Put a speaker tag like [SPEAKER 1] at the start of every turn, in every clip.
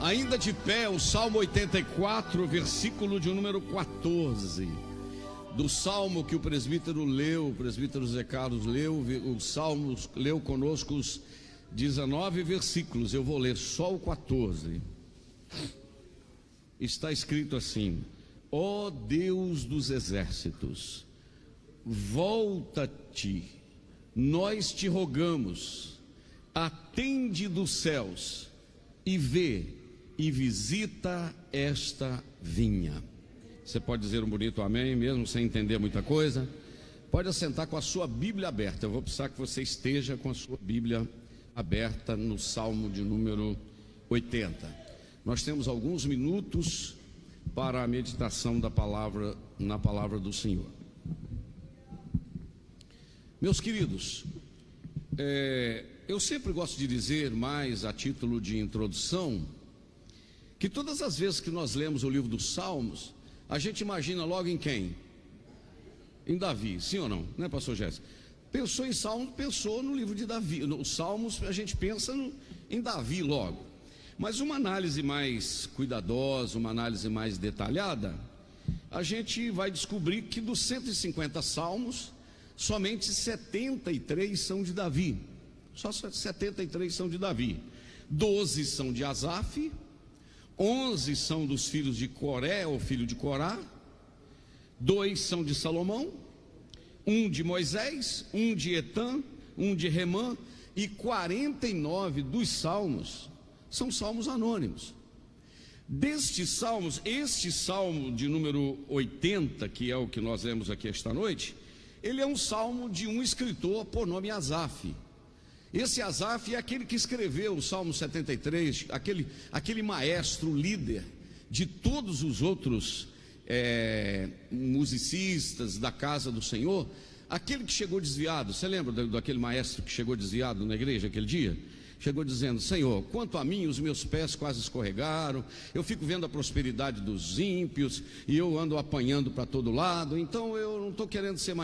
[SPEAKER 1] Ainda de pé, o Salmo 84, versículo de número 14. Do Salmo que o presbítero Zé Carlos leu, o Salmo leu conosco os 19 versículos. Eu vou ler só o 14. Está escrito assim: ó Deus dos exércitos, volta-te, nós te rogamos, atende dos céus e vê e visita esta vinha. Você pode dizer um bonito amém, mesmo sem entender muita coisa. Pode assentar com a sua Bíblia aberta. Eu vou precisar que você esteja com a sua Bíblia aberta no Salmo de número 80. Nós temos alguns minutos para a meditação da palavra, na palavra do Senhor. Meus queridos, eu sempre gosto de dizer, mais a título de introdução, que todas as vezes que nós lemos o livro dos Salmos, a gente imagina logo em quem? Em Davi, sim ou não? Né, pastor Jéssica? Pensou em Salmos, pensou no livro de Davi. Nos Salmos a gente pensa em Davi logo. Mas uma análise mais cuidadosa, uma análise mais detalhada, a gente vai descobrir que dos 150 Salmos, somente 73 são de Davi. Só 73 são de Davi. 12 são de Asaf, 11 são dos filhos de Coré, ou filho de Corá, 2 são de Salomão, 1 de Moisés, 1 de Etã, 1 de Remã, e 49 dos salmos são salmos anônimos. Destes salmos, este salmo de número 80, que é o que nós lemos aqui esta noite, ele é um salmo de um escritor por nome Asaf. Esse Asaf é aquele que escreveu o Salmo 73, aquele maestro, líder de todos os outros musicistas da casa do Senhor, aquele que chegou desviado. Você lembra daquele maestro que chegou desviado na igreja aquele dia? Chegou dizendo: Senhor, quanto a mim, os meus pés quase escorregaram, eu fico vendo a prosperidade dos ímpios, e eu ando apanhando para todo lado, então eu não estou querendo ser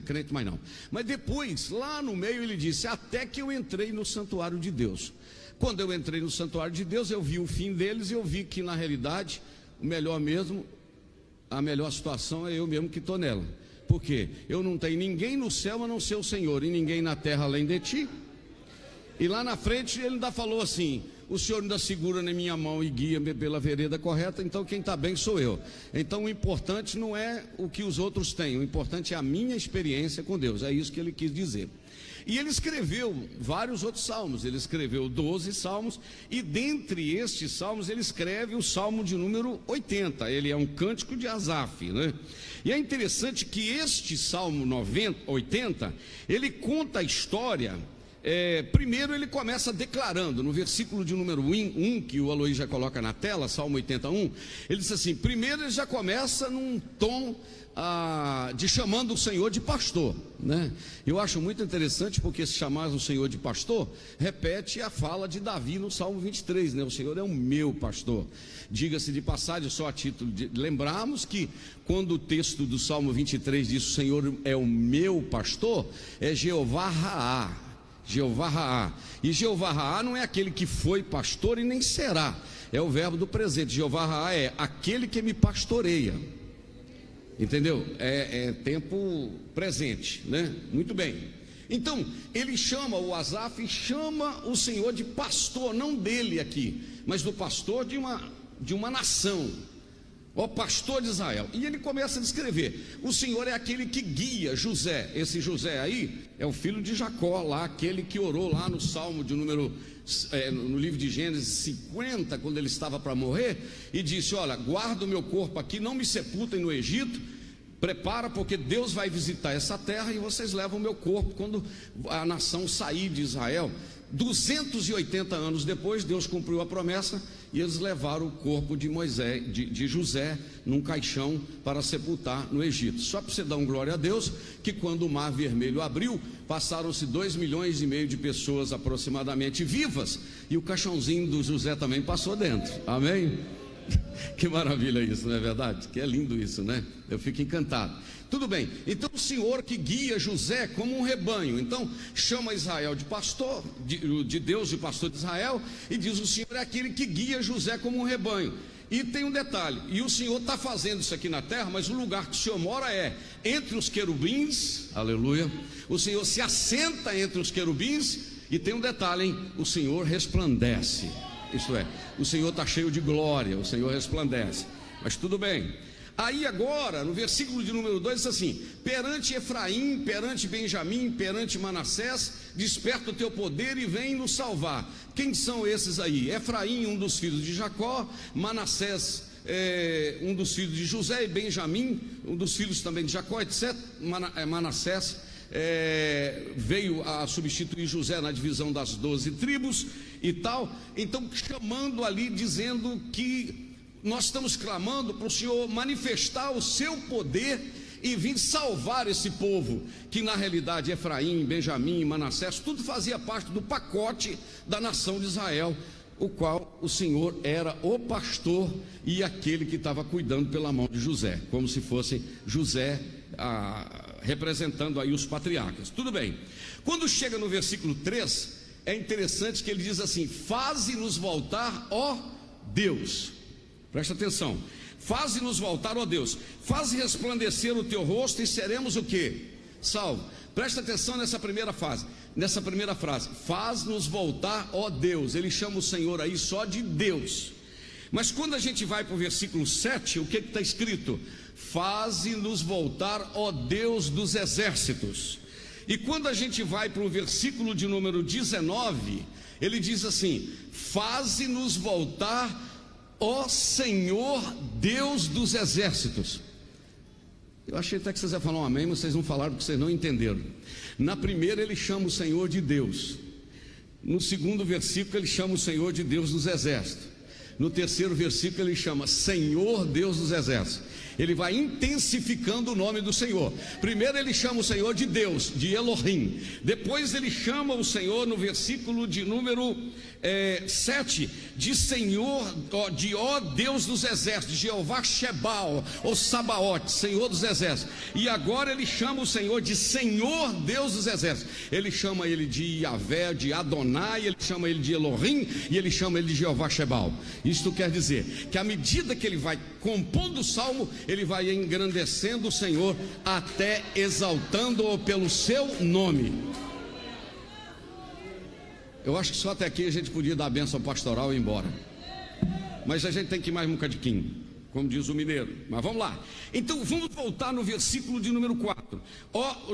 [SPEAKER 1] crente mais não. Mas depois, lá no meio, ele disse: até que eu entrei no santuário de Deus. Quando eu entrei no santuário de Deus, eu vi o fim deles, e eu vi que na realidade, o melhor mesmo, a melhor situação é eu mesmo que estou nela. Porque eu não tenho ninguém no céu a não ser o Senhor, e ninguém na terra além de ti. E lá na frente ele ainda falou assim: o Senhor ainda segura na minha mão e guia-me pela vereda correta, então quem está bem sou eu. Então o importante não é o que os outros têm, o importante é a minha experiência com Deus. É isso que ele quis dizer. E ele escreveu vários outros salmos, ele escreveu 12 salmos, e dentre estes salmos ele escreve o salmo de número 80, ele é um cântico de Asaf, né? E é interessante que este salmo 80, ele conta a história. Primeiro ele começa declarando, no versículo de número 1, que o Aloí já coloca na tela, Salmo 81, ele diz assim: primeiro ele já começa num tom de chamando o Senhor de pastor, né? Eu acho muito interessante, porque se chamar o Senhor de pastor, repete a fala de Davi no Salmo 23, né? O Senhor é o meu pastor. Diga-se de passagem, só a título de lembrarmos que quando o texto do Salmo 23 diz: o Senhor é o meu pastor, é Jeová Raá. Jeová Raá. E Jeová Raá não é aquele que foi pastor e nem será, é o verbo do presente. Jeová Raá é aquele que me pastoreia. Entendeu? É tempo presente, né? Muito bem. Então, ele chama, o Asaf chama o Senhor de pastor, não dele aqui, mas do pastor de uma nação. Ó pastor de Israel. E ele começa a descrever: o Senhor é aquele que guia José. Esse José aí é o filho de Jacó, lá, aquele que orou lá no Salmo de número no livro de Gênesis 50, quando ele estava para morrer, e disse: olha, guarda o meu corpo aqui, não me sepultem no Egito, prepara, porque Deus vai visitar essa terra, e vocês levam o meu corpo quando a nação sair de Israel. 280 anos depois, Deus cumpriu a promessa, e eles levaram o corpo de José num caixão para sepultar no Egito. Só para você dar um glória a Deus, que quando o Mar Vermelho abriu, passaram-se 2,5 milhões de pessoas aproximadamente vivas, e o caixãozinho do José também passou dentro. Amém? Que maravilha isso, não é verdade? Que é lindo isso, né? Eu fico encantado. Tudo bem, então o Senhor que guia José como um rebanho, então chama Israel de pastor, de Deus de pastor de Israel, e diz: o Senhor é aquele que guia José como um rebanho. E tem um detalhe, e o Senhor está fazendo isso aqui na terra, mas o lugar que o Senhor mora é entre os querubins, aleluia. O Senhor se assenta entre os querubins, e tem um detalhe, hein? O Senhor resplandece, isto é, o Senhor está cheio de glória, o Senhor resplandece. Mas tudo bem. Aí agora, no versículo de número 2, diz assim: perante Efraim, perante Benjamim, perante Manassés, desperta o teu poder e vem nos salvar. Quem são esses aí? Efraim, um dos filhos de Jacó; Manassés, um dos filhos de José; e Benjamim, um dos filhos também de Jacó, etc. Manassés veio a substituir José na divisão das 12 tribos e tal. Então, chamando ali, dizendo que nós estamos clamando para o Senhor manifestar o seu poder e vir salvar esse povo, que na realidade Efraim, Benjamim, Manassés, tudo fazia parte do pacote da nação de Israel, o qual o Senhor era o pastor e aquele que estava cuidando pela mão de José, como se fosse José representando aí os patriarcas. Tudo bem. Quando chega no versículo 3, é interessante que ele diz assim: faze-nos voltar, ó Deus. Presta atenção: faze-nos voltar, ó Deus, faze resplandecer o teu rosto e seremos o quê? Salvo. Presta atenção nessa primeira frase, faz-nos voltar, ó Deus. Ele chama o Senhor aí só de Deus. Mas quando a gente vai para o versículo 7, o que está escrito? Faze-nos voltar, ó Deus dos exércitos. E quando a gente vai para o versículo de número 19, ele diz assim: faze-nos voltar, ó Senhor Deus dos exércitos. Eu achei até que vocês iam falar um amém, mas vocês não falaram porque vocês não entenderam. Na primeira ele chama o Senhor de Deus. No segundo versículo ele chama o Senhor de Deus dos exércitos. No terceiro versículo ele chama Senhor Deus dos exércitos. Ele vai intensificando o nome do Senhor. Primeiro ele chama o Senhor de Deus, de Elohim. Depois ele chama o Senhor no versículo de número 7, de Senhor, de ó Deus dos exércitos, Jeová Shebal, ou Sabaote, Senhor dos exércitos. E agora ele chama o Senhor de Senhor Deus dos exércitos. Ele chama ele de Yahvé, de Adonai, ele chama ele de Elohim, e ele chama ele de Jeová Shebal. Isto quer dizer que à medida que ele vai compondo o salmo, ele vai engrandecendo o Senhor, até exaltando-o pelo seu nome. Eu acho que só até aqui a gente podia dar a bênção pastoral e ir embora, mas a gente tem que ir mais um bocadinho, como diz o mineiro. Mas vamos lá. Então vamos voltar no versículo de número 4,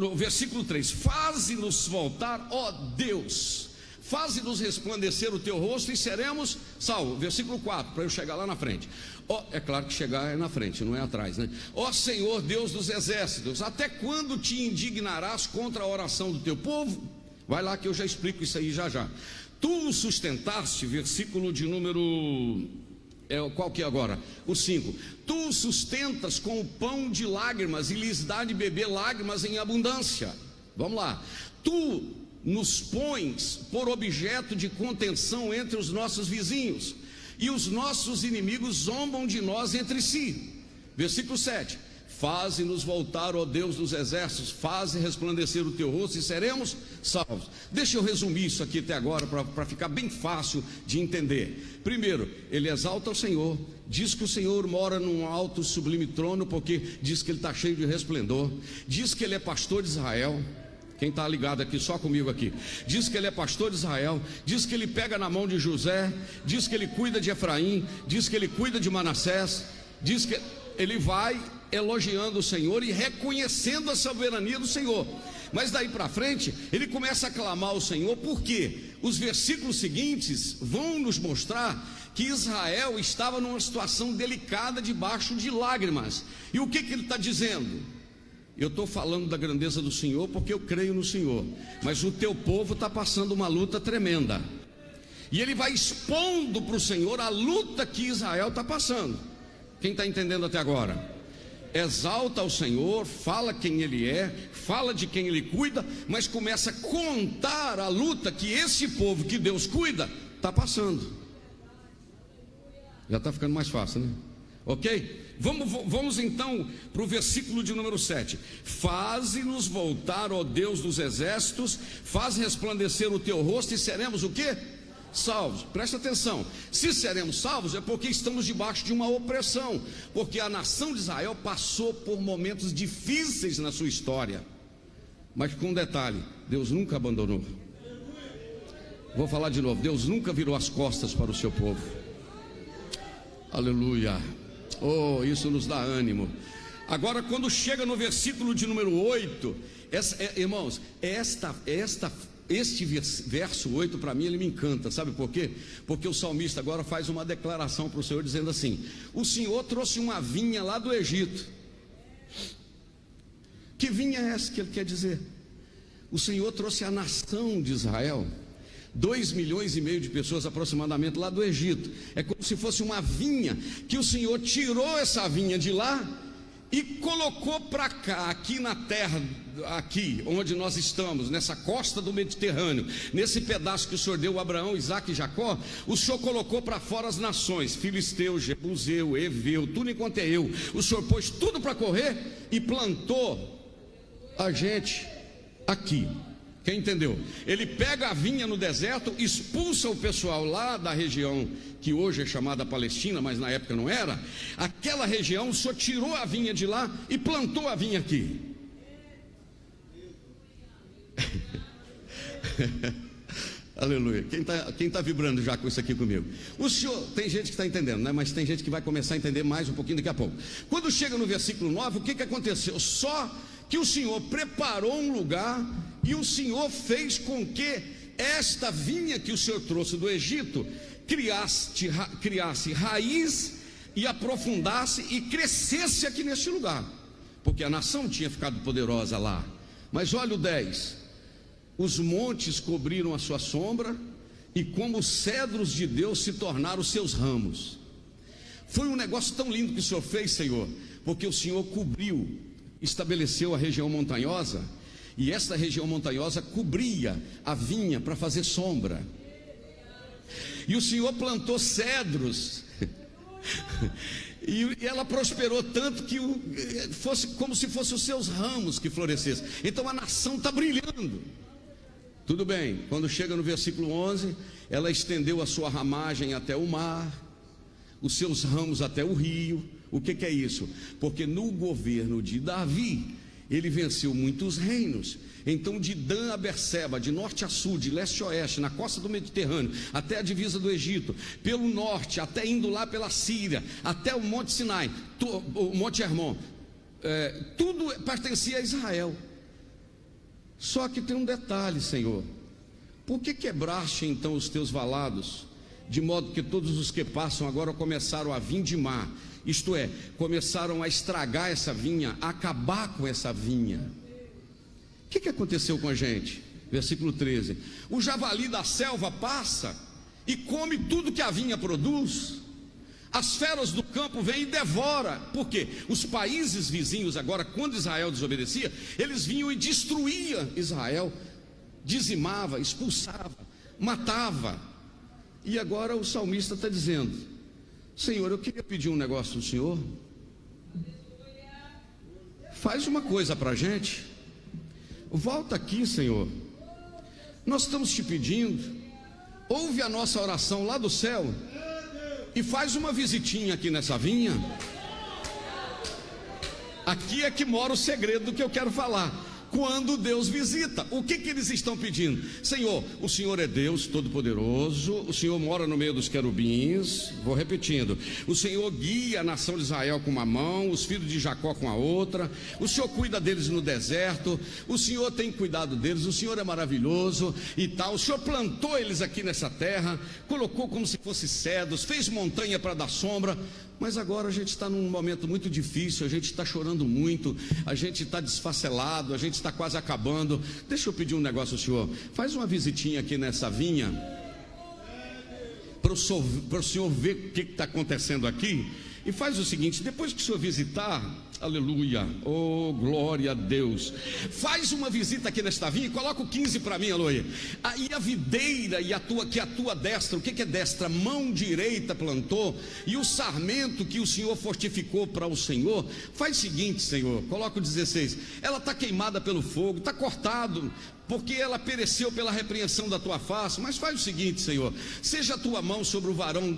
[SPEAKER 1] no versículo 3: faze-nos voltar, ó Deus, faze-nos resplandecer o teu rosto e seremos salvos. Versículo 4, para eu chegar lá na frente. É claro que chegar é na frente, não é atrás, né? Ó Senhor Deus dos exércitos, até quando te indignarás contra a oração do teu povo? Vai lá que eu já explico isso aí já. Tu o sustentaste, versículo de número... qual que é agora? O 5. Tu o sustentas com o pão de lágrimas e lhes dá de beber lágrimas em abundância. Vamos lá. Tu nos pões por objeto de contenção entre os nossos vizinhos, e os nossos inimigos zombam de nós entre si. Versículo 7. Faze-nos voltar, ó Deus dos exércitos, faze resplandecer o teu rosto e seremos salvos. Deixa eu resumir isso aqui até agora, para ficar bem fácil de entender. Primeiro, ele exalta o Senhor, diz que o Senhor mora num alto sublime trono, porque diz que ele está cheio de resplendor, diz que ele é pastor de Israel. Quem está ligado aqui, só comigo aqui. Diz que ele é pastor de Israel, diz que ele pega na mão de José, diz que ele cuida de Efraim, diz que ele cuida de Manassés, diz que ele vai elogiando o Senhor e reconhecendo a soberania do Senhor. Mas daí para frente, ele começa a clamar ao Senhor, porque os versículos seguintes vão nos mostrar que Israel estava numa situação delicada, debaixo de lágrimas. E o que ele está dizendo? Eu estou falando da grandeza do Senhor porque eu creio no Senhor, mas o teu povo está passando uma luta tremenda, e ele vai expondo para o Senhor a luta que Israel está passando. Quem está entendendo até agora? Exalta o Senhor, fala quem Ele é, fala de quem Ele cuida, mas começa a contar a luta que esse povo que Deus cuida está passando. Já está ficando mais fácil, né? Ok? Vamos então para o versículo de número 7. Faze-nos voltar, ó Deus dos exércitos, faz resplandecer o teu rosto e seremos o quê? Salvos. Presta atenção, se seremos salvos é porque estamos debaixo de uma opressão, porque a nação de Israel passou por momentos difíceis na sua história, mas com um detalhe: Deus nunca abandonou. Vou falar de novo, Deus nunca virou as costas para o seu povo. Aleluia. Oh, isso nos dá ânimo. Agora, quando chega no versículo de número 8, irmãos, este verso 8 para mim ele me encanta, sabe por quê? Porque o salmista agora faz uma declaração para o Senhor dizendo assim: o Senhor trouxe uma vinha lá do Egito. Que vinha é essa que ele quer dizer? O Senhor trouxe a nação de Israel, 2,5 milhões de pessoas aproximadamente lá do Egito. É como se fosse uma vinha, que o Senhor tirou essa vinha de lá e colocou para cá, aqui na terra, aqui onde nós estamos, nessa costa do Mediterrâneo, nesse pedaço que o Senhor deu a Abraão, Isaque e Jacó. O Senhor colocou para fora as nações, Filisteu, Jebuseu, Eveu, tudo enquanto é eu. O Senhor pôs tudo para correr e plantou a gente aqui. Quem entendeu? Ele pega a vinha no deserto, expulsa o pessoal lá da região que hoje é chamada Palestina, mas na época não era. Aquela região, o Senhor tirou a vinha de lá e plantou a vinha aqui. Aleluia. Quem tá vibrando já com isso aqui comigo? O Senhor, tem gente que está entendendo, né? Mas tem gente que vai começar a entender mais um pouquinho daqui a pouco. Quando chega no versículo 9, o que aconteceu? Só que o Senhor preparou um lugar e o Senhor fez com que esta vinha que o Senhor trouxe do Egito criasse raiz e aprofundasse e crescesse aqui neste lugar, porque a nação tinha ficado poderosa lá. Mas olha o 10: os montes cobriram a sua sombra, e como os cedros de Deus se tornaram os seus ramos. Foi um negócio tão lindo que o Senhor fez, Senhor, porque o Senhor cobriu, estabeleceu a região montanhosa, e esta região montanhosa cobria a vinha para fazer sombra. E o Senhor plantou cedros e ela prosperou tanto que fosse como se fossem os seus ramos que florescessem. Então a nação está brilhando. Tudo bem, quando chega no versículo 11, ela estendeu a sua ramagem até o mar, os seus ramos até o rio. O que é isso? Porque no governo de Davi, ele venceu muitos reinos. Então, de Dan a Berseba, de norte a sul, de leste a oeste, na costa do Mediterrâneo, até a divisa do Egito, pelo norte, até indo lá pela Síria, até o Monte Sinai, o Monte Hermon, tudo pertencia a Israel. Só que tem um detalhe, Senhor: por que quebraste então os teus valados, de modo que todos os que passam agora começaram a vindimar, isto é, começaram a estragar essa vinha, a acabar com essa vinha? O que aconteceu com a gente? Versículo 13: o javali da selva passa e come tudo que a vinha produz. As feras do campo vêm e devora. Por quê? Os países vizinhos agora, quando Israel desobedecia, eles vinham e destruíam Israel, dizimava, expulsava, matava. E agora o salmista está dizendo: Senhor, eu queria pedir um negócio do Senhor. Faz uma coisa para a gente. Volta aqui, Senhor. Nós estamos te pedindo. Ouve a nossa oração lá do céu e faz uma visitinha aqui nessa vinha. Aqui é que mora o segredo do que eu quero falar. Quando Deus visita, o que eles estão pedindo? Senhor, o Senhor é Deus Todo-Poderoso, o Senhor mora no meio dos querubins. Vou repetindo: o Senhor guia a nação de Israel com uma mão, os filhos de Jacó com a outra. O Senhor cuida deles no deserto, o Senhor tem cuidado deles, o Senhor é maravilhoso e tal. O Senhor plantou eles aqui nessa terra, colocou como se fossem cedros, fez montanha para dar sombra. Mas agora a gente está num momento muito difícil, a gente está chorando muito, a gente está desfacelado, a gente está quase acabando. Deixa eu pedir um negócio ao Senhor: faz uma visitinha aqui nessa vinha, para o Senhor ver o que está acontecendo aqui, E faz o seguinte: depois que o senhor visitar, aleluia, oh glória a Deus, faz uma visita aqui nesta vinha e coloca o 15 para mim, aleluia. Aí a videira e a tua destra, o que é destra? Mão direita plantou, e o sarmento que o Senhor fortificou para o Senhor, faz o seguinte, Senhor, coloca o 16, ela está queimada pelo fogo, está cortado, porque ela pereceu pela repreensão da tua face. Mas faz o seguinte, Senhor, seja a tua mão sobre o varão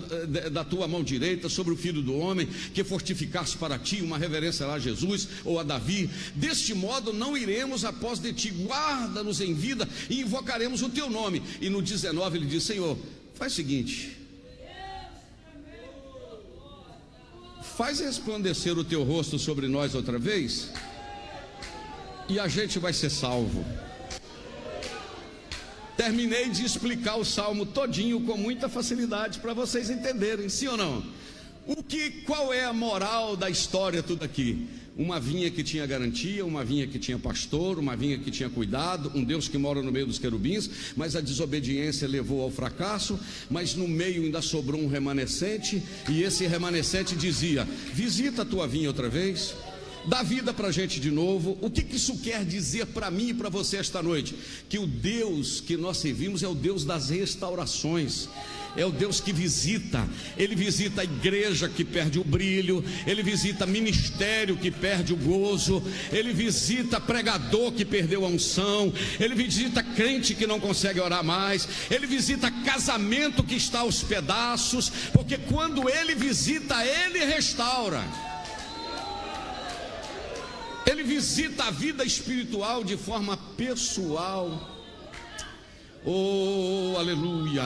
[SPEAKER 1] da tua mão direita, sobre o filho do homem, que fortificasse para ti, uma reverência a Jesus ou a Davi. Deste modo não iremos após de ti, guarda-nos em vida e invocaremos o teu nome. E no 19 ele diz: Senhor, faz o seguinte, faz resplandecer o teu rosto sobre nós outra vez, e a gente vai ser salvo. Terminei de explicar o salmo todinho com muita facilidade para vocês entenderem, sim ou não? Qual é a moral da história tudo aqui? Uma vinha que tinha garantia, uma vinha que tinha pastor, uma vinha que tinha cuidado, um Deus que mora no meio dos querubins, mas a desobediência levou ao fracasso, mas no meio ainda sobrou um remanescente, e esse remanescente dizia: visita a tua vinha outra vez, dá vida para a gente de novo. O que isso quer dizer para mim e para você esta noite? Que o Deus que nós servimos é o Deus das restaurações, é o Deus que visita. Ele visita a igreja que perde o brilho, ele visita ministério que perde o gozo, ele visita pregador que perdeu a unção, ele visita crente que não consegue orar mais, ele visita casamento que está aos pedaços, porque quando ele visita, ele restaura. Ele visita a vida espiritual de forma pessoal. Oh, aleluia.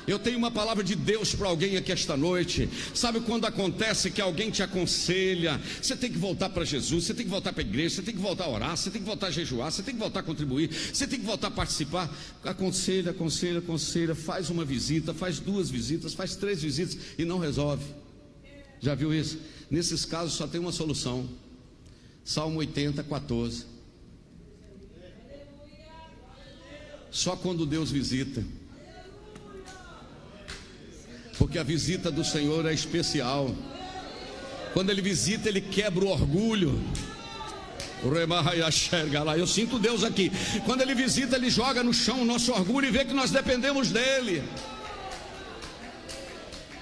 [SPEAKER 1] Eu tenho uma palavra de Deus para alguém aqui esta noite. Sabe quando acontece que alguém te aconselha: você tem que voltar para Jesus, você tem que voltar para a igreja, você tem que voltar a orar, você tem que voltar a jejuar, você tem que voltar a contribuir, você tem que voltar a participar. Aconselha, faz uma visita, faz 2 visitas, faz 3 visitas e não resolve. Já viu isso? Nesses casos só tem uma solução: Salmo 80, 14. Só quando Deus visita, porque a visita do Senhor é especial. Quando Ele visita, Ele quebra o orgulho. Eu sinto Deus aqui. Quando Ele visita, Ele joga no chão o nosso orgulho e vê que nós dependemos dEle.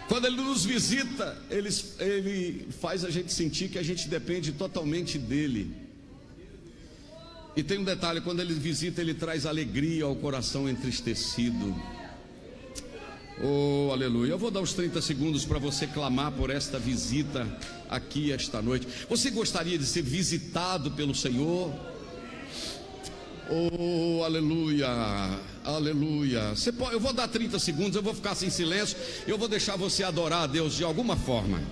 [SPEAKER 1] Quando Ele nos visita, Ele faz a gente sentir que a gente depende totalmente dEle. E tem um detalhe: quando Ele visita, Ele traz alegria ao coração entristecido. Oh, aleluia. Eu vou dar os 30 segundos para você clamar por esta visita aqui esta noite. Você gostaria de ser visitado pelo Senhor? Oh, aleluia, aleluia. Eu vou dar 30 segundos, eu vou ficar sem silêncio, eu vou deixar você adorar a Deus de alguma forma.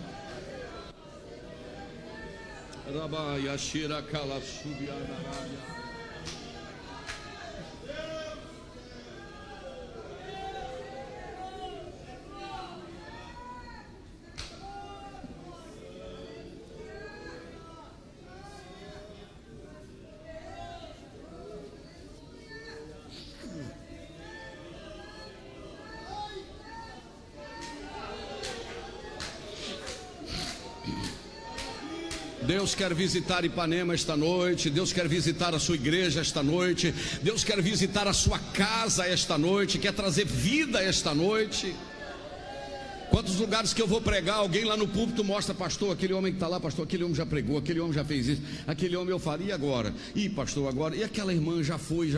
[SPEAKER 1] Deus quer visitar Ipanema esta noite, Deus quer visitar a sua igreja esta noite, Deus quer visitar a sua casa esta noite, quer trazer vida esta noite. Quantos lugares que eu vou pregar, alguém lá no púlpito mostra: pastor, aquele homem que está lá, pastor, aquele homem já pregou, aquele homem já fez isso, aquele homem eu faria agora, e pastor agora, e aquela irmã já foi,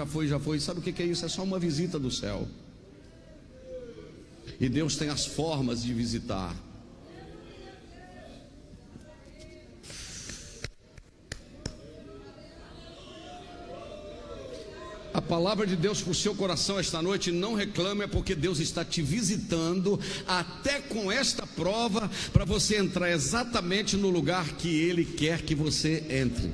[SPEAKER 1] sabe o que é isso? É só uma visita do céu. E Deus tem as formas de visitar. A palavra de Deus para o seu coração esta noite: não reclame, é porque Deus está te visitando, até com esta prova, para você entrar exatamente no lugar que Ele quer que você entre.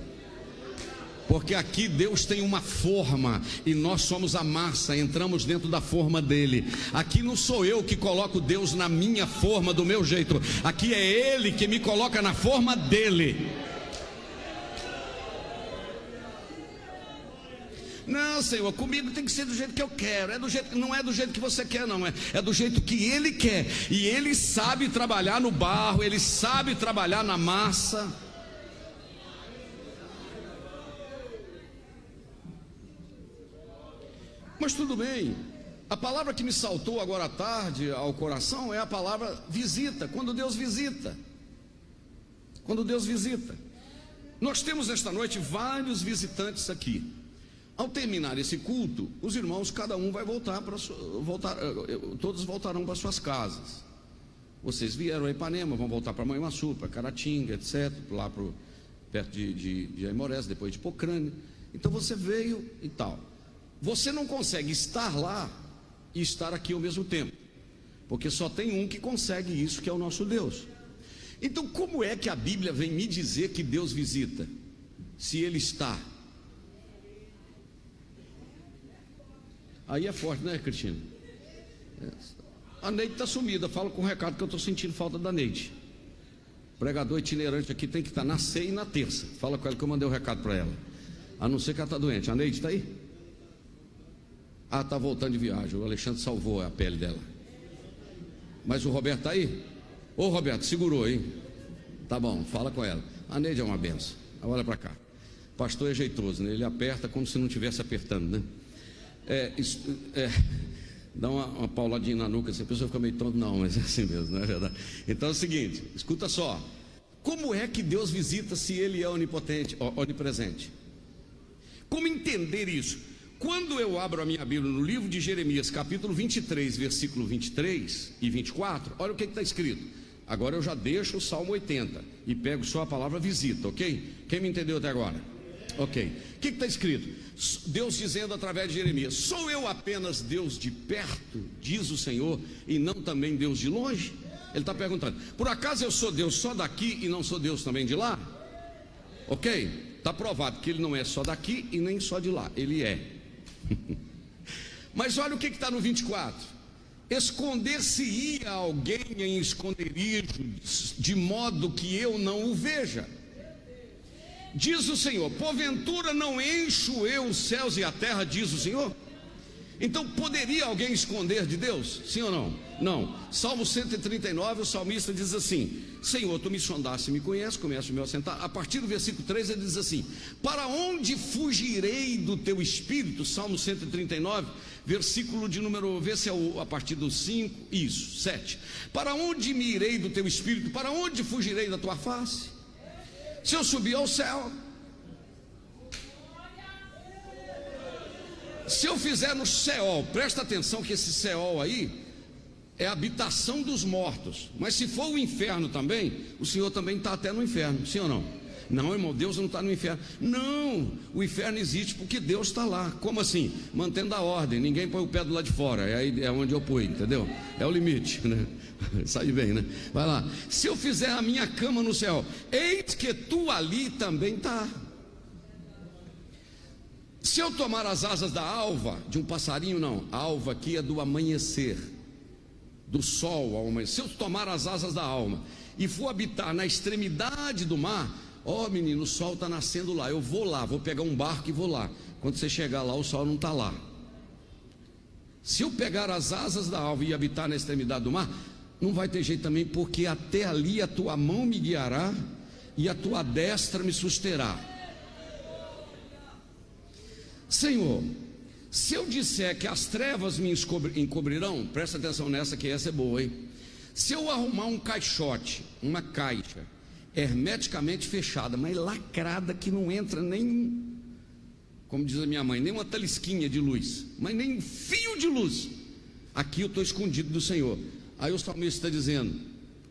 [SPEAKER 1] Porque aqui Deus tem uma forma e nós somos a massa, entramos dentro da forma dele. Aqui não sou eu que coloco Deus na minha forma, do meu jeito. Aqui é Ele que me coloca na forma dele. Não, Senhor, comigo tem que ser do jeito que eu quero. Não é do jeito que você quer, não. É do jeito que Ele quer. E Ele sabe trabalhar no barro, Ele sabe trabalhar na massa. Mas tudo bem. A palavra que me saltou agora à tarde ao coração é a palavra visita. Quando Deus visita. Quando Deus visita. Nós temos esta noite vários visitantes aqui. Ao terminar esse culto, os irmãos, cada um vai todos voltarão para suas casas. Vocês vieram a Ipanema, vão voltar para Manhuaçu, para Caratinga, etc., lá perto de Aimorés, depois de Pocrane. Então você veio e tal. Você não consegue estar lá e estar aqui ao mesmo tempo, porque só tem um que consegue isso, que é o nosso Deus. Então como é que a Bíblia vem me dizer que Deus visita, se Ele está? Aí é forte, né, Cristina? A Neide está sumida. Fala com o recado que eu estou sentindo falta da Neide. Pregador itinerante aqui tem que estar na ceia e na terça. Fala com ela que eu mandei o recado para ela. A não ser que ela está doente. A Neide está aí? Ah, está voltando de viagem. O Alexandre salvou a pele dela. Mas o Roberto está aí? Ô Roberto, segurou, hein? Tá bom, fala com ela. A Neide é uma benção. Olha para cá. O pastor é jeitoso, né? Ele aperta como se não estivesse apertando, né? Dá uma pauladinha na nuca, assim, a pessoa fica meio tonta. Não, mas é assim mesmo, não é verdade? Então é o seguinte, escuta só. Como é que Deus visita se Ele é onipotente, onipresente? Como entender isso? Quando eu abro a minha Bíblia no livro de Jeremias, capítulo 23, versículo 23 e 24, olha o que está escrito. Agora eu já deixo o Salmo 80 e pego só a palavra visita, ok? Quem me entendeu até agora? Ok. O que está escrito? Deus dizendo através de Jeremias: sou eu apenas Deus de perto, diz o Senhor, e não também Deus de longe? Ele está perguntando: por acaso eu sou Deus só daqui e não sou Deus também de lá? Ok? Está provado que Ele não é só daqui e nem só de lá. Ele é. Mas olha o que está no 24: esconder-se-ia alguém em esconderijos, de modo que eu não o veja. Diz o Senhor: porventura não encho eu os céus e a terra, diz o Senhor? Então poderia alguém esconder de Deus? Sim ou não? Não. Salmo 139, o salmista diz assim: Senhor, tu me sondaste e me conheces o meu assentar. A partir do versículo 3 ele diz assim: para onde fugirei do teu espírito? Salmo 139, versículo de número, vê se é a partir do 5, isso, 7. Para onde me irei do teu espírito? Para onde fugirei da tua face? Se eu subir ao céu, se eu fizer no Seol, presta atenção que esse Seol aí é a habitação dos mortos. Mas se for o inferno também, o Senhor também está até no inferno, sim ou não? Não, irmão, Deus não está no inferno. Não, o inferno existe porque Deus está lá. Como assim? Mantendo a ordem, ninguém põe o pé do lado de fora. É onde eu pus, entendeu? É o limite, né? Sai bem, né? Vai lá. Se eu fizer a minha cama no céu, eis que tu ali também está. Se eu tomar as asas da alva, de um passarinho, não, a alva aqui é do amanhecer, do sol ao amanhecer. Se eu tomar as asas da alma e for habitar na extremidade do mar, ó menino, o sol está nascendo lá, eu vou lá, vou pegar um barco e vou lá. Quando você chegar lá, o sol não está lá. Se eu pegar as asas da alva e habitar na extremidade do mar, não vai ter jeito também, porque até ali a tua mão me guiará e a tua destra me susterá. Senhor, se eu disser que as trevas me encobrirão, presta atenção nessa, que essa é boa, hein? Se eu arrumar um caixote, uma caixa hermeticamente fechada, mas lacrada, que não entra nem, como diz a minha mãe, nem uma talisquinha de luz, mas nem um fio de luz, aqui eu estou escondido do Senhor. Aí o salmista está dizendo: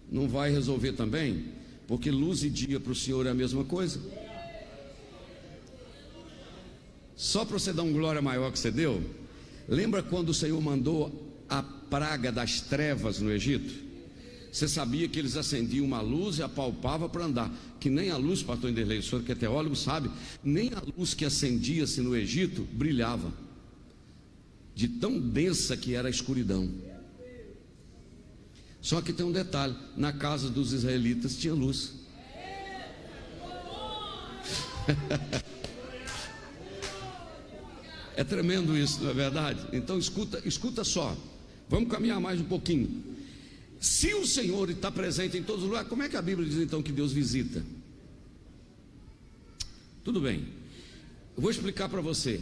[SPEAKER 1] não vai resolver também? Porque luz e dia para o Senhor é a mesma coisa. Só para você dar um glória maior que você deu, lembra quando o Senhor mandou a praga das trevas no Egito? Você sabia que eles acendiam uma luz e apalpavam para andar, que nem a luz, pastor Inderlei, o senhor que é teólogo sabe, nem a luz que acendia-se no Egito brilhava, de tão densa que era a escuridão. Só que tem um detalhe: na casa dos israelitas tinha luz. É tremendo isso, não é verdade? Então escuta só. Vamos caminhar mais um pouquinho. Se o Senhor está presente em todos os lugares, como é que a Bíblia diz então que Deus visita? Tudo bem, eu vou explicar para você.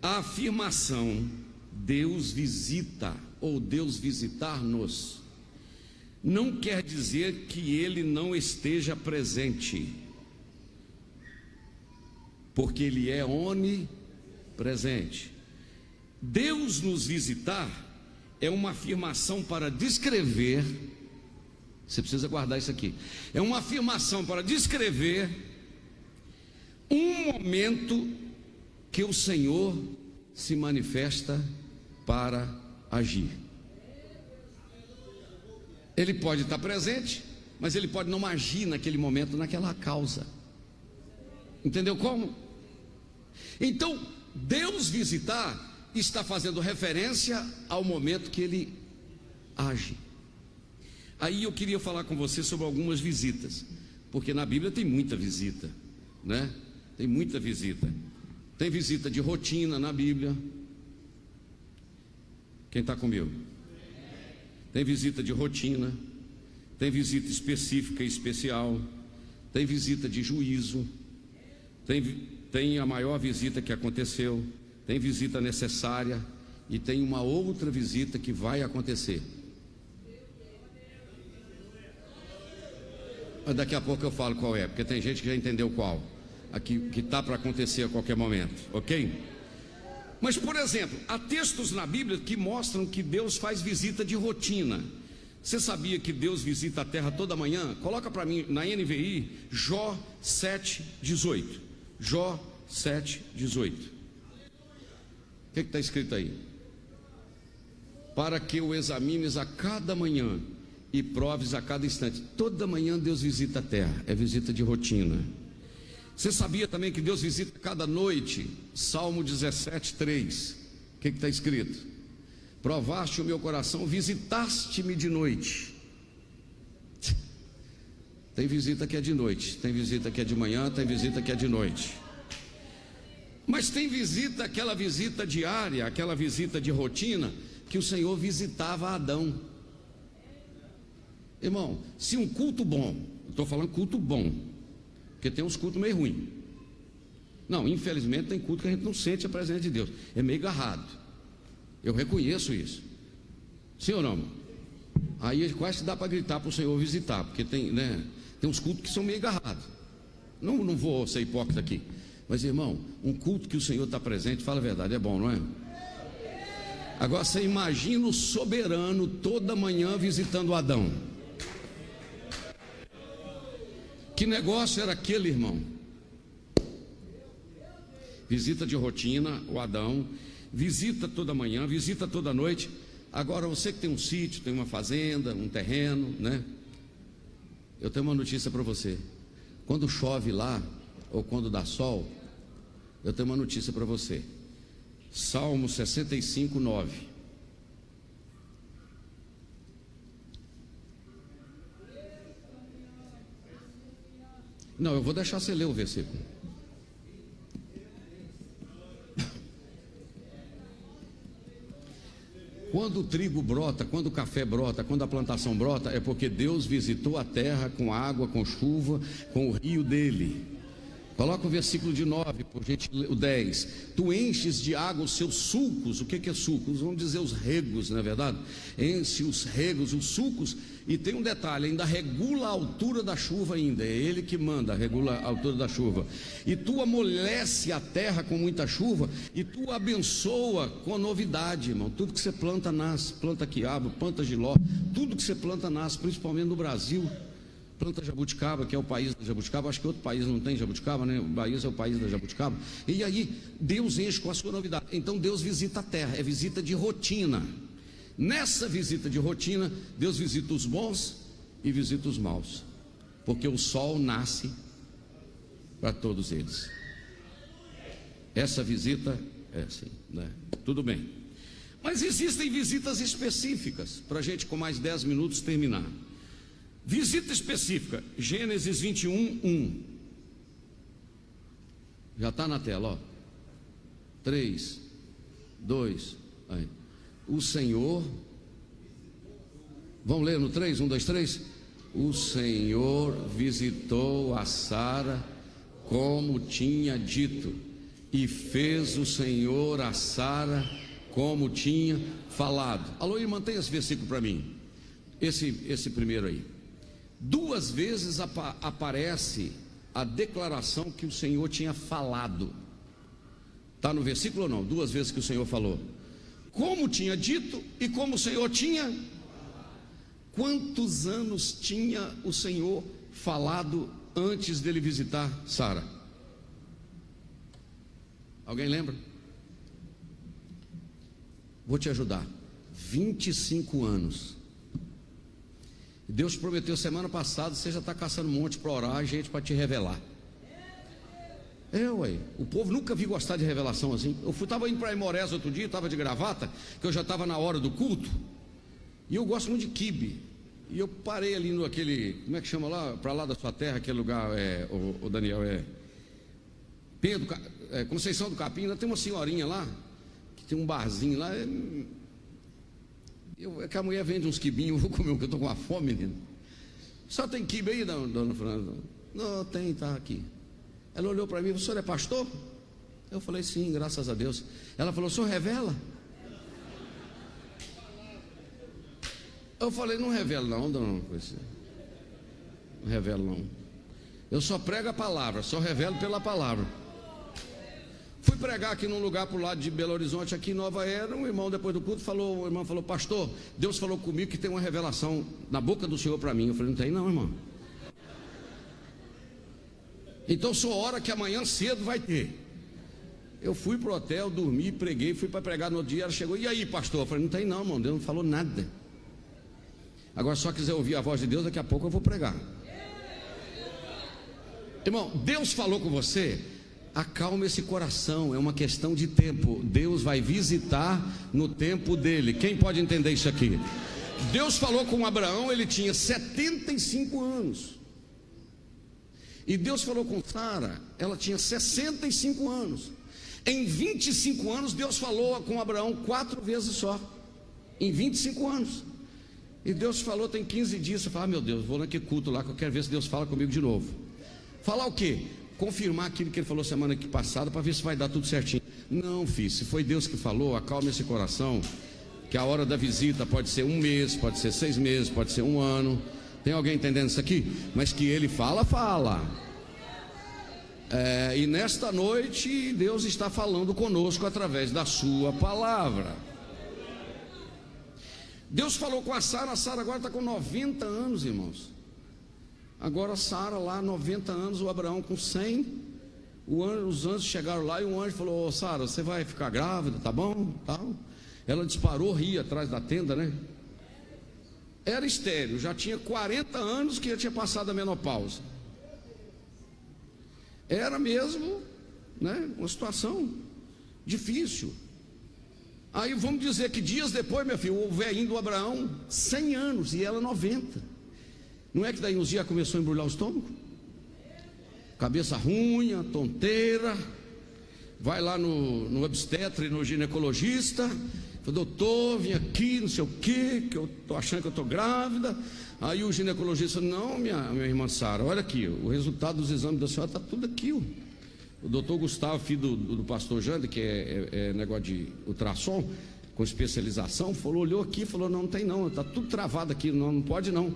[SPEAKER 1] A afirmação Deus visita ou Deus visitar-nos não quer dizer que Ele não esteja presente, porque Ele é onipresente. Deus nos visitar é uma afirmação para descrever, você precisa guardar isso aqui, é uma afirmação para descrever um momento que o Senhor se manifesta para agir. Ele pode estar presente, mas ele pode não agir naquele momento, naquela causa. Entendeu como? Então, Deus visitar está fazendo referência ao momento que ele age. Aí eu queria falar com você sobre algumas visitas, porque na Bíblia tem muita visita, né? Tem muita visita. Tem visita de rotina na Bíblia. Quem está comigo? Tem visita de rotina, tem visita específica e especial, tem visita de juízo, tem a maior visita que aconteceu, tem visita necessária e tem uma outra visita que vai acontecer. Mas daqui a pouco eu falo qual é, porque tem gente que já entendeu qual, aqui que está para acontecer a qualquer momento, ok? Mas, por exemplo, há textos na Bíblia que mostram que Deus faz visita de rotina. Você sabia que Deus visita a terra toda manhã? Coloca para mim na NVI, Jó 7,18. Jó 7,18. O que está escrito aí? Para que o examines a cada manhã e proves a cada instante. Toda manhã Deus visita a terra, é visita de rotina. Você sabia também que Deus visita cada noite? Salmo 17,3. O que está escrito? Provaste o meu coração, visitaste-me de noite. Tem visita que é de noite, tem visita que é de manhã, tem visita que é de noite. Mas tem visita, aquela visita diária, aquela visita de rotina, que o Senhor visitava Adão. Irmão, se um culto bom, eu estou falando culto bom, porque tem uns cultos meio ruins. Não, infelizmente tem culto que a gente não sente a presença de Deus, é meio agarrado. Eu reconheço isso. Sim ou não, irmão? Aí quase dá para gritar para o Senhor visitar, porque tem, né, tem uns cultos que são meio agarrados. Não vou ser hipócrita aqui, mas irmão, um culto que o Senhor está presente, fala a verdade, é bom, não é? Agora você imagina o soberano toda manhã visitando Adão. Que negócio era aquele, irmão? Visita de rotina, o Adão, visita toda manhã, visita toda noite. Agora você que tem um sítio, tem uma fazenda, um terreno, né? Eu tenho uma notícia para você. Quando chove lá, ou quando dá sol, eu tenho uma notícia para você. Salmo 65, 9. Não, eu vou deixar você ler o versículo. Quando o trigo brota, quando o café brota, quando a plantação brota, é porque Deus visitou a terra com água, com chuva, com o rio dele. Coloca o versículo de 9, por gentileza, o 10. Tu enches de água os seus sulcos. O que é sulcos? Vamos dizer os regos, não é verdade? Enche os regos, os sulcos. E tem um detalhe, ainda regula a altura da chuva ainda. É ele que manda, regula a altura da chuva. E tu amolece a terra com muita chuva. E tu abençoa com novidade, irmão. Tudo que você planta nasce. Planta quiabo, planta giló. Tudo que você planta nasce, principalmente no Brasil. Planta jabuticaba, que é o país da jabuticaba. Acho que outro país não tem jabuticaba, né? O Bahia é o país da jabuticaba. E aí Deus enche com a sua novidade. Então Deus visita a terra, é visita de rotina. Nessa visita de rotina, Deus visita os bons e visita os maus, porque o sol nasce para todos eles. Essa visita é assim, né? Tudo bem. Mas existem visitas específicas, para a gente com mais 10 minutos terminar. Visita específica, Gênesis 21, 1. Já está na tela, ó. 3, 2. Aí. O Senhor, vamos ler no 3, 1, 2, 3. O Senhor visitou a Sara como tinha dito, e fez o Senhor a Sara como tinha falado. Alô, irmã, mantenha esse versículo para mim. Esse primeiro aí. 2 vezes aparece a declaração que o Senhor tinha falado. Está no versículo ou não? 2 vezes que o Senhor falou. Como tinha dito e como o Senhor tinha. Quantos anos tinha o Senhor falado antes dele visitar Sara? Alguém lembra? Vou te ajudar. 25 anos. Deus prometeu semana passada, você já está caçando um monte para orar, gente para te revelar. Ué, o povo nunca vi gostar de revelação assim. Eu estava indo para Imorés outro dia, estava de gravata, que eu já estava na hora do culto, e eu gosto muito de quibe. E eu parei ali no aquele, como é que chama lá, para lá da sua terra, aquele lugar, o Daniel, Conceição do Capim, tem uma senhorinha lá, que tem um barzinho lá, é que a mulher vende uns quibinhos, eu vou comer um, que eu estou com uma fome, menino. Só tem quibe aí, dona Fernanda? Não, tem, está aqui. Ela olhou para mim, o senhor é pastor? Eu falei, sim, graças a Deus. Ela falou, o senhor revela? Eu falei, não revelo não, dona Coisa. Não revelo não. Eu só prego a palavra, só revelo pela palavra. Fui pregar aqui num lugar para o lado de Belo Horizonte, aqui em Nova Era. Um irmão, depois do culto, o irmão falou, pastor, Deus falou comigo que tem uma revelação na boca do Senhor para mim. Eu falei, não tem não, irmão. Então só hora que amanhã cedo vai ter. Eu fui para o hotel, dormi, preguei, fui para pregar no outro dia. Ela chegou, e aí, pastor? Eu falei, não tem não, irmão, Deus não falou nada. Agora, só quiser ouvir a voz de Deus, daqui a pouco eu vou pregar. Irmão, Deus falou com você, acalma esse coração, é uma questão de tempo. Deus vai visitar no tempo dele. Quem pode entender isso aqui? Deus falou com Abraão, ele tinha 75 anos. E Deus falou com Sara, ela tinha 65 anos. Em 25 anos, Deus falou com Abraão 4 vezes só. Em 25 anos. E Deus falou, tem 15 dias. Você fala, meu Deus, vou naquele culto lá que eu quero ver se Deus fala comigo de novo. Falar o quê? Confirmar aquilo que ele falou semana passada, para ver se vai dar tudo certinho. Não, filho, se foi Deus que falou, acalme esse coração, que a hora da visita pode ser 1 mês, pode ser 6 meses, pode ser 1 ano. Tem alguém entendendo isso aqui? Mas que ele fala, fala. E nesta noite Deus está falando conosco através da sua palavra. Deus falou com a Sara agora está com 90 anos, irmãos. Agora Sara lá, 90 anos, o Abraão com 100. Os anjos chegaram lá e o anjo falou, Sara, você vai ficar grávida, tá bom? Tal. Ela disparou, ria atrás da tenda, né? Era estéril, já tinha 40 anos que já tinha passado a menopausa. Era mesmo, né, uma situação difícil. Aí vamos dizer que dias depois, meu filho, o velhinho do Abraão, 100 anos e ela 90. Não é que daí uns dias começou a embrulhar o estômago? Cabeça ruim, tonteira. Vai lá no obstetra e no ginecologista. Fala, doutor, vim aqui, não sei o que eu estou achando que eu estou grávida. Aí o ginecologista, não, minha irmã Sara, olha aqui, o resultado dos exames da senhora está tudo aqui. O doutor Gustavo, filho do pastor Jander, que é negócio de ultrassom, com especialização, falou, olhou aqui, falou, não tem não, está tudo travado aqui, não pode não.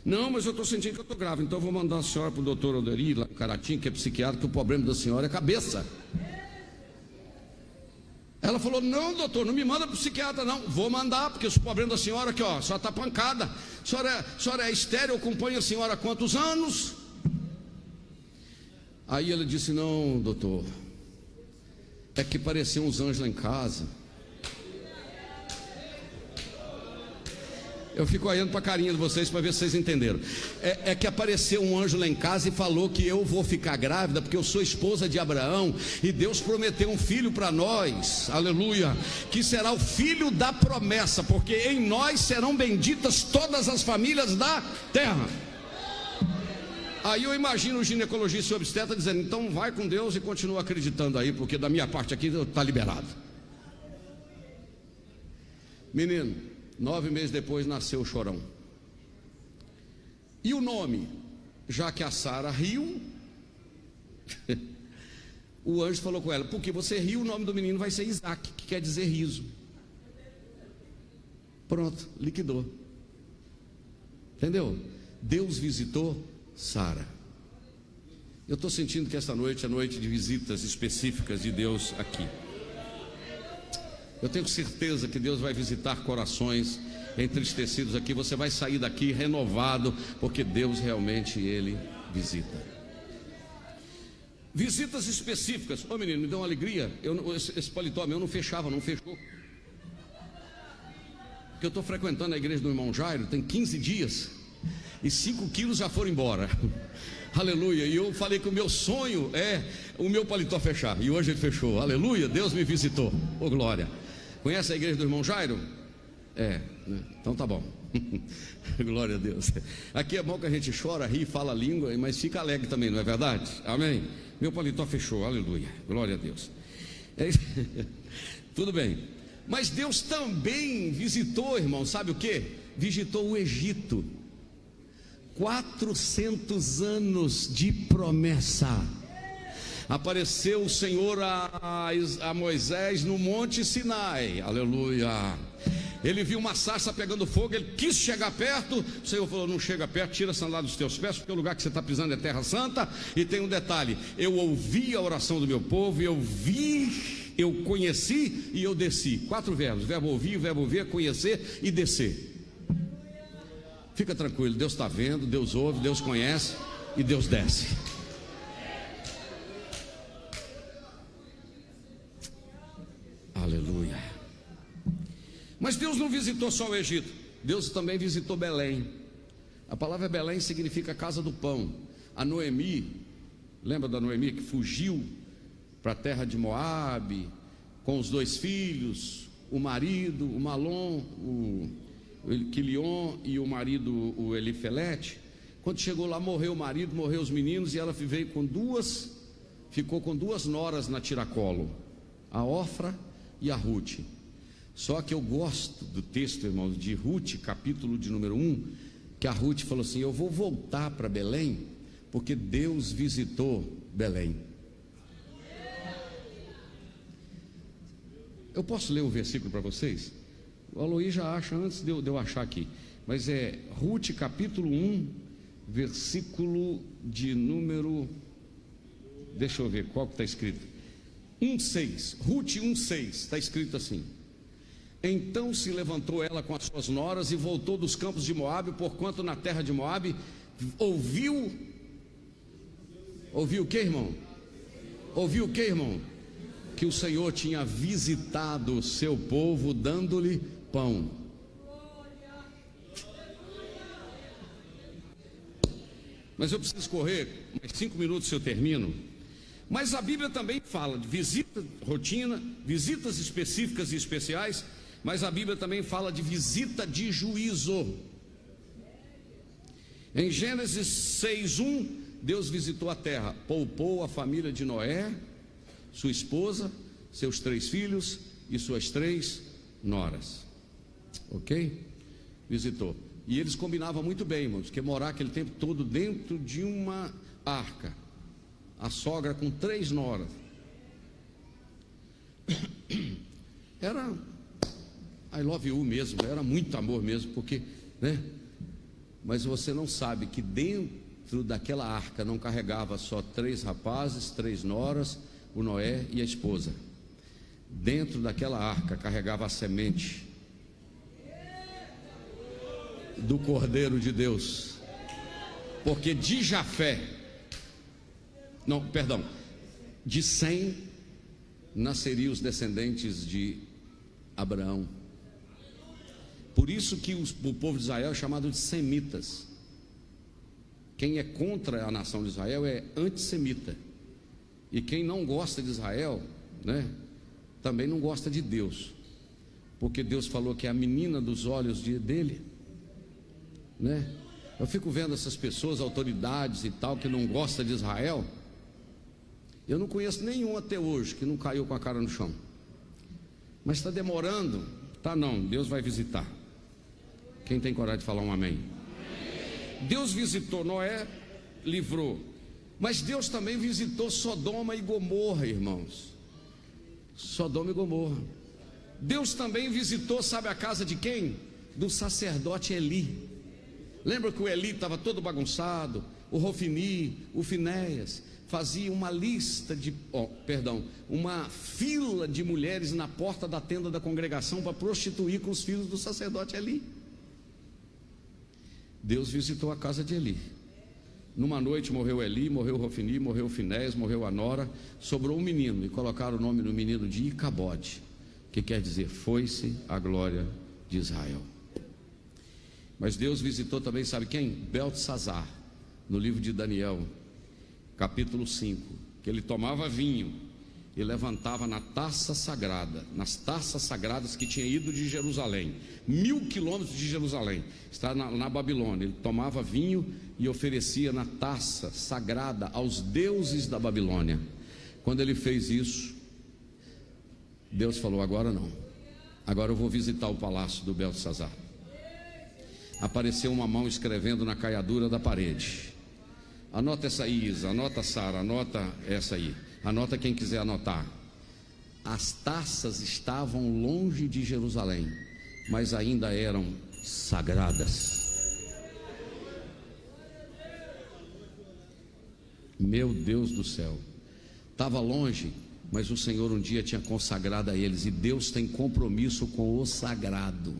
[SPEAKER 1] Não, mas eu estou sentindo que eu estou grávida, então eu vou mandar a senhora para o doutor Alderi, lá no Caratinho, que é psiquiatra, que o problema da senhora é a cabeça. Ela falou, não doutor, não me manda para o psiquiatra não. Vou mandar, porque o problema da senhora aqui, ó, a senhora está pancada. A senhora é estéril, acompanha a senhora há quantos anos? Aí ele disse, não doutor, é que apareceu uns anjos lá em casa. Eu fico olhando para a carinha de vocês para ver se vocês entenderam. É que apareceu um anjo lá em casa e falou que eu vou ficar grávida porque eu sou esposa de Abraão e Deus prometeu um filho para nós, aleluia, que será o filho da promessa, porque em nós serão benditas todas as famílias da terra. Aí eu imagino o ginecologista e o obstetra dizendo, então vai com Deus e continua acreditando aí, porque da minha parte aqui está liberado. Menino, 9 meses depois nasceu o chorão. E o nome? Já que a Sara riu, o anjo falou com ela: porque você riu, o nome do menino vai ser Isaac, que quer dizer riso. Pronto, liquidou. Entendeu? Deus visitou Sara. Eu estou sentindo que esta noite é noite de visitas específicas de Deus aqui. Eu tenho certeza que Deus vai visitar corações entristecidos aqui. Você vai sair daqui renovado, porque Deus realmente, Ele visita. Visitas específicas. Ô menino, me deu uma alegria. Esse paletó meu não fechava, não fechou. Porque eu estou frequentando a igreja do irmão Jairo, tem 15 dias, e 5 quilos já foram embora. Aleluia. E eu falei que o meu sonho é o meu paletó fechar, e hoje ele fechou. Aleluia, Deus me visitou. Ô glória. Conhece a igreja do irmão Jairo? É, né? Então tá bom. Glória a Deus. Aqui é bom que a gente chora, ri, fala a língua, mas fica alegre também, não é verdade? Amém? Meu paletó fechou, aleluia, glória a Deus. Tudo bem. Mas Deus também visitou, irmão, sabe o que? Visitou o Egito. 400 anos de promessa. Apareceu o Senhor a Moisés no Monte Sinai, aleluia. Ele viu uma sarça pegando fogo, ele quis chegar perto. O Senhor falou: não chega perto, tira a sandália dos teus pés, porque o lugar que você está pisando é terra santa. E tem um detalhe: eu ouvi a oração do meu povo, eu conheci e eu desci. 4 verbos: verbo ouvir, verbo ver, conhecer e descer. Fica tranquilo, Deus está vendo, Deus ouve, Deus conhece e Deus desce. Aleluia. Mas Deus não visitou só o Egito, Deus também visitou Belém. A palavra Belém significa casa do pão. A Noemi, lembra da Noemi que fugiu para a terra de Moabe com os 2 filhos, o marido, o Malom, o Quilion e o marido, o Elifelete? Quando chegou lá, morreu o marido, morreu os meninos, e ela ficou com 2 noras na tiracolo, a Ofra e a Ruth. Só que eu gosto do texto, irmãos, de Ruth, capítulo de número 1, que a Ruth falou assim: eu vou voltar para Belém, porque Deus visitou Belém. Eu posso ler um versículo para vocês? O Aloí já acha antes de eu achar aqui, mas é Ruth capítulo 1, versículo de número, deixa eu ver qual que está escrito, 1,6, Ruth 1,6, está escrito assim: então se levantou ela com as suas noras e voltou dos campos de Moabe, porquanto na terra de Moabe ouviu o que, irmão? Ouviu o que, irmão? Que o Senhor tinha visitado o seu povo, dando-lhe pão. Mas eu preciso correr, mais 5 minutos eu termino. Mas a Bíblia também fala de visita, rotina, visitas específicas e especiais, mas a Bíblia também fala de visita de juízo. Em Gênesis 6:1, Deus visitou a terra, poupou a família de Noé, sua esposa, seus 3 filhos e suas 3 noras. Ok? Visitou. E eles combinavam muito bem, irmãos, porque morar aquele tempo todo dentro de uma arca. A sogra com 3 noras. Era I love you mesmo, era muito amor mesmo, porque, né? Mas você não sabe que dentro daquela arca não carregava só 3 rapazes, 3 noras, o Noé e a esposa. Dentro daquela arca carregava a semente do Cordeiro de Deus, porque de de Sem nasceriam os descendentes de Abraão. Por isso que o povo de Israel é chamado de semitas. Quem é contra a nação de Israel é antissemita. E quem não gosta de Israel, né, também não gosta de Deus, porque Deus falou que é a menina dos olhos dele, né? Eu fico vendo essas pessoas, autoridades e tal, que não gostam de Israel. Eu não conheço nenhum até hoje que não caiu com a cara no chão. Mas está demorando Tá não, Deus vai visitar. Quem tem coragem de falar um amém? Deus visitou Noé, livrou. Mas Deus também visitou Sodoma e Gomorra, irmãos. Sodoma e Gomorra. Deus também visitou, sabe a casa de quem? Do sacerdote Eli. Lembra que o Eli estava todo bagunçado? O Rofini, o Finéias fazia uma lista de, uma fila de mulheres na porta da tenda da congregação para prostituir com os filhos do sacerdote Eli. Deus visitou a casa de Eli. Numa noite morreu Eli, morreu Rofini, morreu Finéias, morreu a nora. Sobrou um menino e colocaram o nome do menino de Icabode, que quer dizer, foi-se a glória de Israel. Mas Deus visitou também, sabe quem? Beltesazar, no livro de Daniel, capítulo 5, que ele tomava vinho e levantava na taça sagrada, nas taças sagradas que tinha ido de Jerusalém, 1000 quilômetros de Jerusalém, está na Babilônia. Ele tomava vinho e oferecia na taça sagrada aos deuses da Babilônia. Quando ele fez isso, Deus falou: agora não, agora eu vou visitar o palácio do Beltesazar. Apareceu uma mão escrevendo na caiadura da parede. Anota essa aí, Isa, anota, Sara, anota essa aí, anota quem quiser anotar. As taças estavam longe de Jerusalém, mas ainda eram sagradas. Meu Deus do céu, estava longe, mas o Senhor um dia tinha consagrado a eles. E Deus tem compromisso com o sagrado.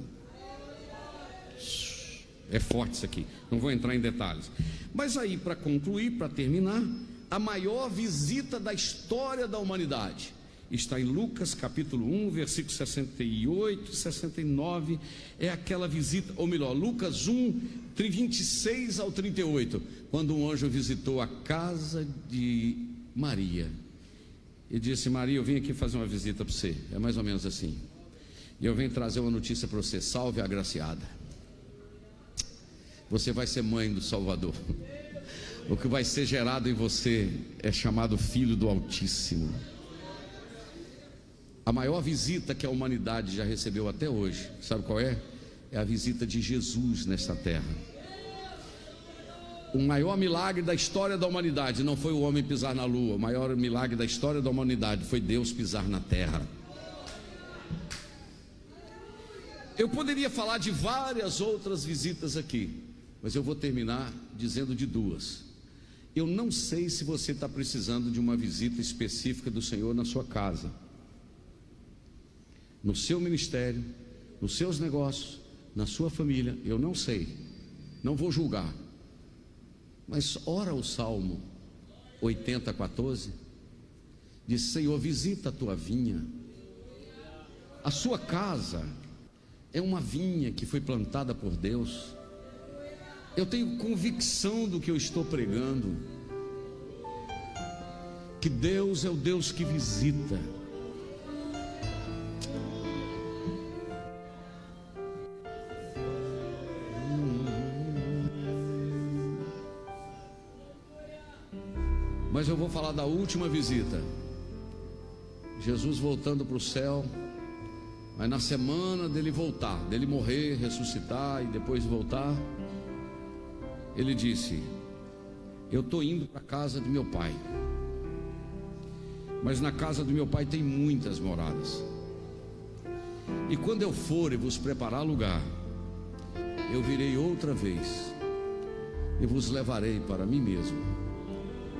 [SPEAKER 1] É forte isso aqui, não vou entrar em detalhes. Mas aí, para concluir, para terminar, a maior visita da história da humanidade está em Lucas capítulo 1, versículos 68 e 69. É aquela visita, ou melhor, Lucas 1, 26 ao 38, quando um anjo visitou a casa de Maria e disse: Maria, eu vim aqui fazer uma visita para você. É mais ou menos assim. E eu venho trazer uma notícia para você: salve a agraciada. Você vai ser mãe do Salvador. O que vai ser gerado em você é chamado Filho do Altíssimo. A maior visita que a humanidade já recebeu até hoje, sabe qual é? É a visita de Jesus nesta terra. O maior milagre da história da humanidade não foi o homem pisar na lua. O maior milagre da história da humanidade foi Deus pisar na terra. Eu poderia falar de várias outras visitas aqui, mas eu vou terminar dizendo de duas. Eu não sei se você está precisando de uma visita específica do Senhor na sua casa, no seu ministério, nos seus negócios, na sua família. Eu não sei, não vou julgar. Mas ora o Salmo 80:14, diz: Senhor, visita a tua vinha. A sua casa é uma vinha que foi plantada por Deus. Eu tenho convicção do que eu estou pregando, que Deus é o Deus que visita. Mas eu vou falar da última visita. Jesus voltando para o céu. Mas na semana dele voltar, dele morrer, ressuscitar e depois voltar, ele disse: eu estou indo para a casa do meu pai, mas na casa do meu pai tem muitas moradas. E quando eu for e vos preparar lugar, eu virei outra vez e vos levarei para mim mesmo,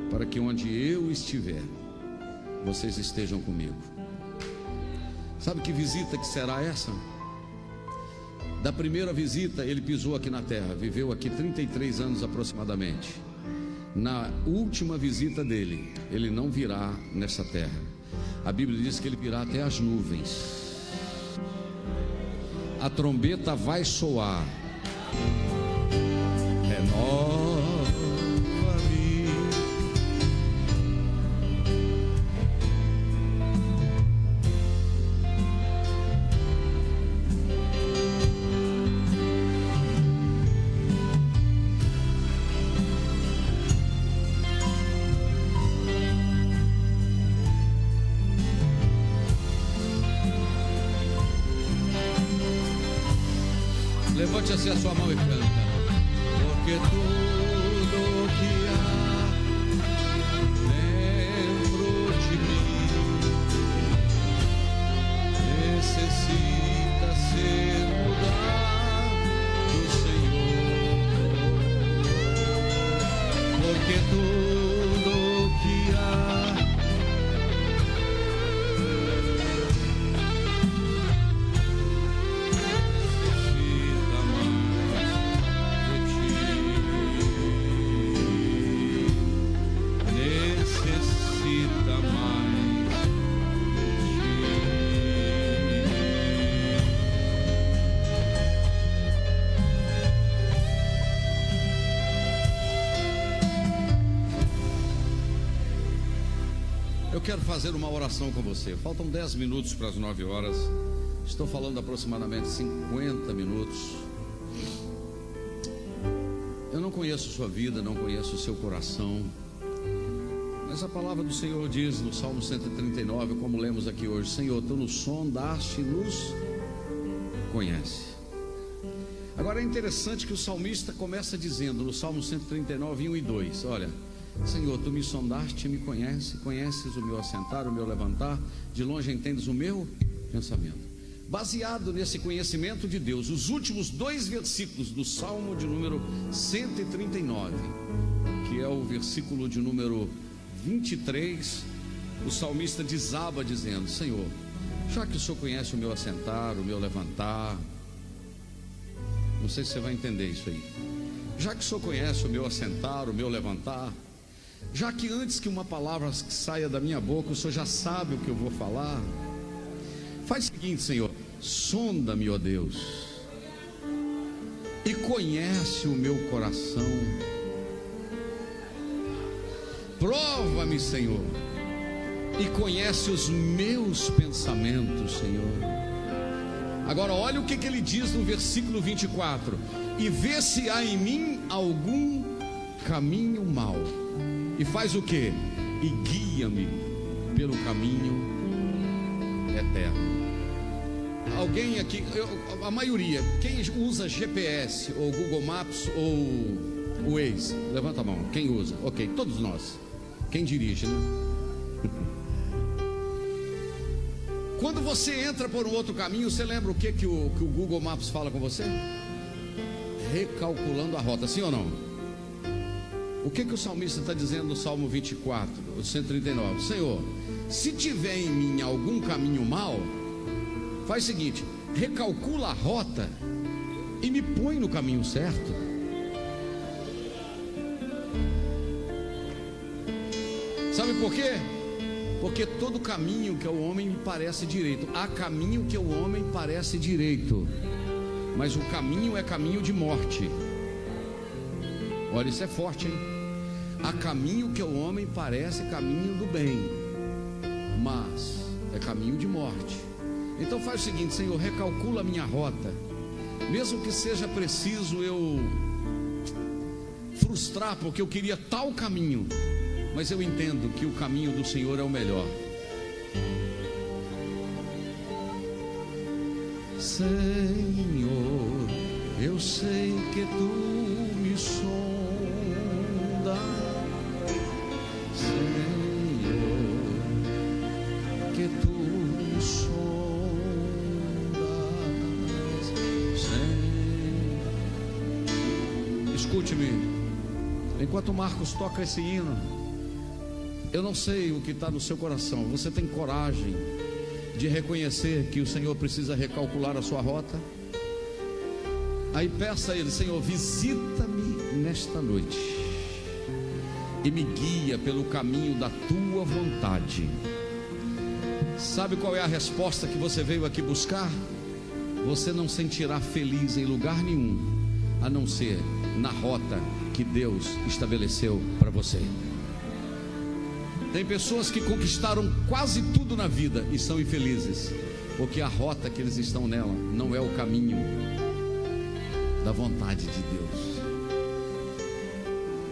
[SPEAKER 1] para que onde eu estiver, vocês estejam comigo. Sabe que visita que será essa? Da primeira visita ele pisou aqui na terra, viveu aqui 33 anos aproximadamente. Na última visita dele, ele não virá nessa terra. A Bíblia diz que ele virá até as nuvens. A trombeta vai soar. Renova-me. assim a sua mão e canta. Porque tudo que há dentro de mim necessita ser mudado, Senhor. Porque tudo que há quero fazer uma oração com você. Faltam 10 minutos para as 9 horas. Estou falando aproximadamente 50 minutos. Eu não conheço sua vida, não conheço o seu coração, mas a palavra do Senhor diz no Salmo 139, como lemos aqui hoje: Senhor, tu nos sondaste e nos conhece. Agora é interessante que o salmista começa dizendo no Salmo 139, 1 e 2, olha: Senhor, tu me sondaste e me conheces o meu assentar, o meu levantar, de longe entendes o meu pensamento. Baseado nesse conhecimento de Deus, os últimos 2 versículos do Salmo de número 139, que é o versículo de número 23, o salmista desaba dizendo: Senhor, já que o Senhor conhece o meu assentar, o meu levantar, não sei se você vai entender isso aí, já que o Senhor conhece o meu assentar, o meu levantar, já que antes que uma palavra saia da minha boca, o Senhor já sabe o que eu vou falar, faz o seguinte, Senhor: sonda-me, ó Deus, e conhece o meu coração, prova-me, Senhor, e conhece os meus pensamentos, Senhor. Agora olha o que ele diz no versículo 24: e vê se há em mim algum caminho mau, e faz o que? E guia-me pelo caminho eterno. Alguém aqui, a maioria, quem usa GPS ou Google Maps ou o Waze, levanta a mão. Quem usa? Ok, todos nós. Quem dirige, né? Quando você entra por um outro caminho, você lembra o que o Google Maps fala com você? Recalculando a rota, sim ou não? O que o salmista está dizendo no Salmo 24, 139? Senhor, se tiver em mim algum caminho mau, faz o seguinte: recalcula a rota e me põe no caminho certo. Sabe por quê? Porque todo caminho que ao homem me parece direito. Há caminho que ao homem parece direito, mas o caminho é caminho de morte. Olha, isso é forte, hein? Há caminho que ao homem parece caminho do bem, mas é caminho de morte. Então faz o seguinte: Senhor, recalcula a minha rota, mesmo que seja preciso eu frustrar, porque eu queria tal caminho, mas eu entendo que o caminho do Senhor é o melhor. Senhor, eu sei que tu me sondas, Senhor, que tu me sondas, Senhor. Escute-me, enquanto o Marcos toca esse hino, eu não sei o que está no seu coração. Você tem coragem de reconhecer que o Senhor precisa recalcular a sua rota? Aí peça a Ele: Senhor, visita-me nesta noite e me guia pelo caminho da tua vontade. Sabe qual é a resposta que você veio aqui buscar? Você não sentirá feliz em lugar nenhum, a não ser na rota que Deus estabeleceu para você. Tem pessoas que conquistaram quase tudo na vida e são infelizes, porque a rota que eles estão nela não é o caminho da vontade de Deus.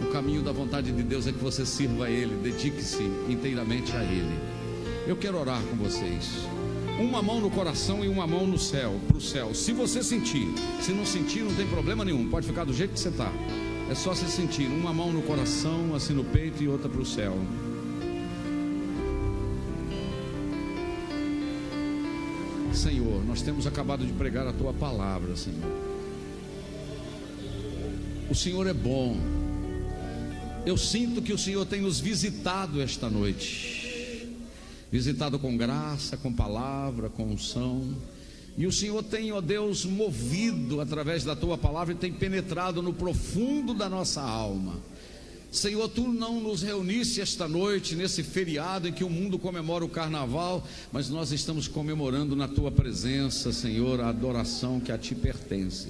[SPEAKER 1] O caminho da vontade de Deus é que você sirva a Ele, dedique-se inteiramente a Ele. Eu quero orar com vocês. uma mão no coração e uma mão no céu, para o céu. Se você sentir, se não sentir, não tem problema nenhum, pode ficar do jeito que você está. É só se sentir, uma mão no coração, assim no peito, e outra para o céu. Senhor, nós temos acabado de pregar a Tua palavra, Senhor. O Senhor é bom. Eu sinto que o Senhor tem nos visitado esta noite, visitado com graça, com palavra, com unção. E o Senhor tem, ó Deus, movido através da Tua palavra e tem penetrado no profundo da nossa alma. Senhor, Tu não nos reuniste esta noite, nesse feriado em que o mundo comemora o carnaval, mas nós estamos comemorando na Tua presença, Senhor, a adoração que a Ti pertence.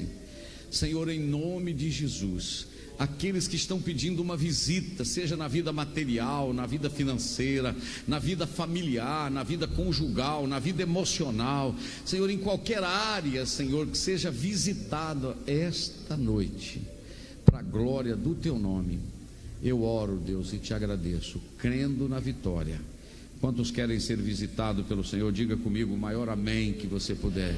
[SPEAKER 1] Senhor, em nome de Jesus, aqueles que estão pedindo uma visita, seja na vida material, na vida financeira, na vida familiar, na vida conjugal, na vida emocional, Senhor, em qualquer área, Senhor, que seja visitado esta noite, para a glória do Teu nome. Eu oro, Deus, e Te agradeço, crendo na vitória. Quantos querem ser visitados pelo Senhor? Diga comigo o maior amém que você puder.